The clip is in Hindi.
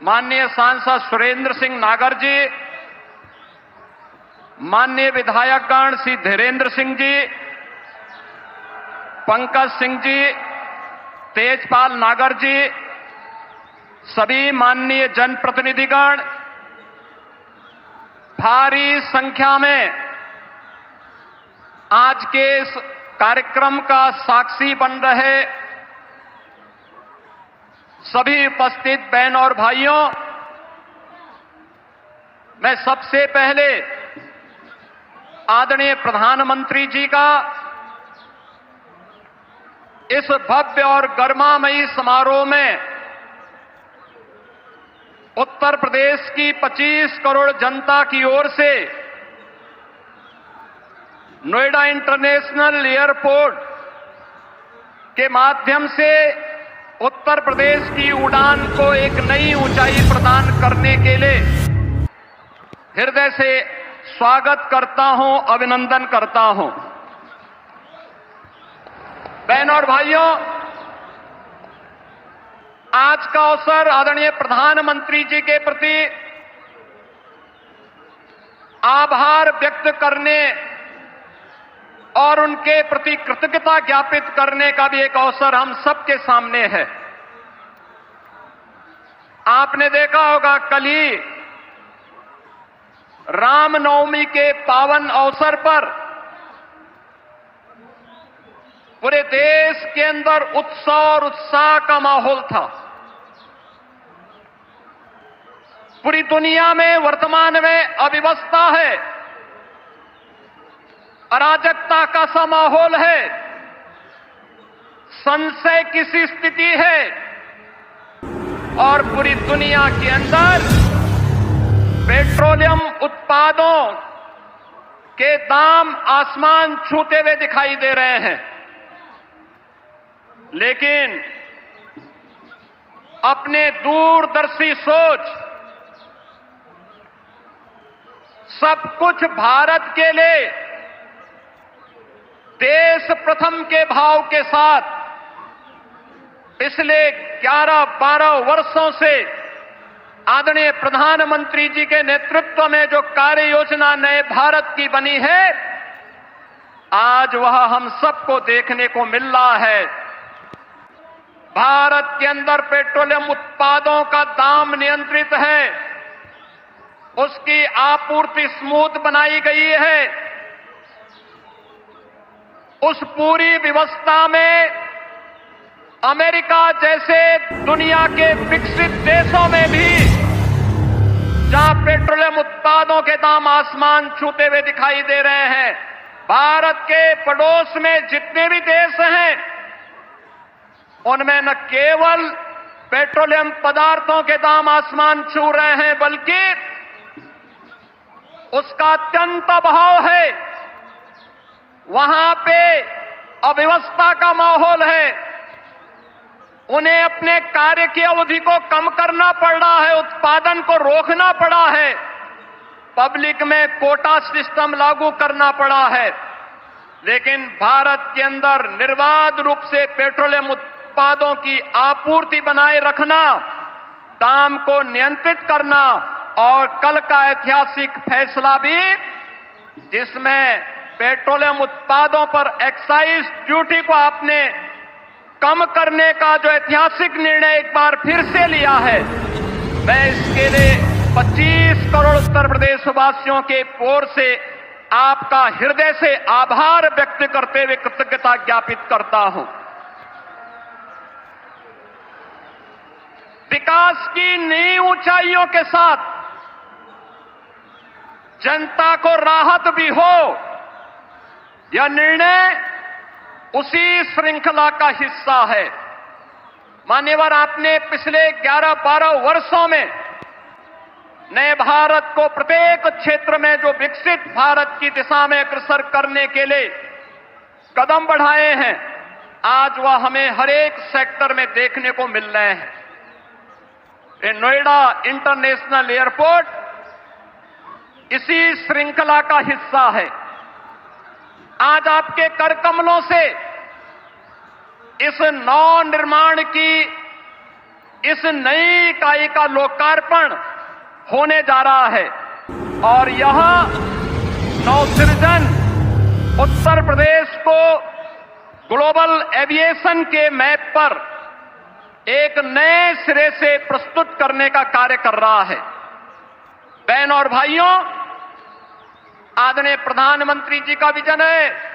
माननीय सांसद सुरेंद्र सिंह नागर जी, माननीय विधायकगण श्री धीरेन्द्र सिंह जी, पंकज सिंह जी, तेजपाल नागर जी, सभी माननीय जनप्रतिनिधिगण, भारी संख्या में आज के इस कार्यक्रम का साक्षी बन रहे सभी उपस्थित बहन और भाइयों, मैं सबसे पहले आदरणीय प्रधानमंत्री जी का इस भव्य और गरिमामयी समारोह में उत्तर प्रदेश की 25 करोड़ जनता की ओर से नोएडा इंटरनेशनल एयरपोर्ट के माध्यम से उत्तर प्रदेश की उड़ान को एक नई ऊंचाई प्रदान करने के लिए हृदय से स्वागत करता हूं, अभिनंदन करता हूं। बहनों और भाइयों, आज का अवसर आदरणीय प्रधानमंत्री जी के प्रति आभार व्यक्त करने और उनके प्रति कृतज्ञता ज्ञापित करने का भी एक अवसर हम सबके सामने है। आपने देखा होगा, कल ही रामनवमी के पावन अवसर पर पूरे देश के अंदर उत्सव और उत्साह का माहौल था। पूरी दुनिया में वर्तमान में अव्यवस्था है, अराजकता का सा माहौल है, संशय की सी स्थिति है और पूरी दुनिया के अंदर पेट्रोलियम उत्पादों के दाम आसमान छूते हुए दिखाई दे रहे हैं। लेकिन अपने दूरदर्शी सोच, सब कुछ भारत के लिए देश प्रथम के भाव के साथ पिछले 11-12 वर्षों से आदरणीय प्रधानमंत्री जी के नेतृत्व में जो कार्य योजना नए भारत की बनी है, आज वह हम सबको देखने को मिल रहा है। भारत के अंदर पेट्रोलियम उत्पादों का दाम नियंत्रित है, उसकी आपूर्ति स्मूथ बनाई गई है। उस पूरी व्यवस्था में अमेरिका जैसे दुनिया के विकसित देशों में भी, जहां पेट्रोलियम उत्पादों के दाम आसमान छूते हुए दिखाई दे रहे हैं, भारत के पड़ोस में जितने भी देश हैं, उनमें न केवल पेट्रोलियम पदार्थों के दाम आसमान छू रहे हैं, बल्कि उसका अत्यंत अभाव है। वहां पे अव्यवस्था का माहौल है। उन्हें अपने कार्य की अवधि को कम करना पड़ रहा है, उत्पादन को रोकना पड़ा है, पब्लिक में कोटा सिस्टम लागू करना पड़ा है। लेकिन भारत के अंदर निर्बाध रूप से पेट्रोलियम उत्पादों की आपूर्ति बनाए रखना, दाम को नियंत्रित करना और कल का ऐतिहासिक फैसला भी, जिसमें पेट्रोलियम उत्पादों पर एक्साइज ड्यूटी को आपने कम करने का जो ऐतिहासिक निर्णय एक बार फिर से लिया है, मैं इसके लिए 25 करोड़ उत्तर प्रदेश वासियों के ओर से आपका हृदय से आभार व्यक्त करते हुए कृतज्ञता ज्ञापित करता हूं। विकास की नई ऊंचाइयों के साथ जनता को राहत भी हो, यह निर्णय उसी श्रृंखला का हिस्सा है। मान्यवर, आपने पिछले 11-12 वर्षों में नए भारत को प्रत्येक क्षेत्र में जो विकसित भारत की दिशा में अग्रसर करने के लिए कदम बढ़ाए हैं, आज वह हमें हर एक सेक्टर में देखने को मिल रहे हैं। ये नोएडा इंटरनेशनल एयरपोर्ट इसी श्रृंखला का हिस्सा है। आज आपके कर कमलों से इस नव निर्माण की इस नई इकाई का लोकार्पण होने जा रहा है और यह नवसृजन उत्तर प्रदेश को ग्लोबल एविएशन के मैप पर एक नए सिरे से प्रस्तुत करने का कार्य कर रहा है। बहन और भाइयों, आदरणीय प्रधानमंत्री जी का विजन है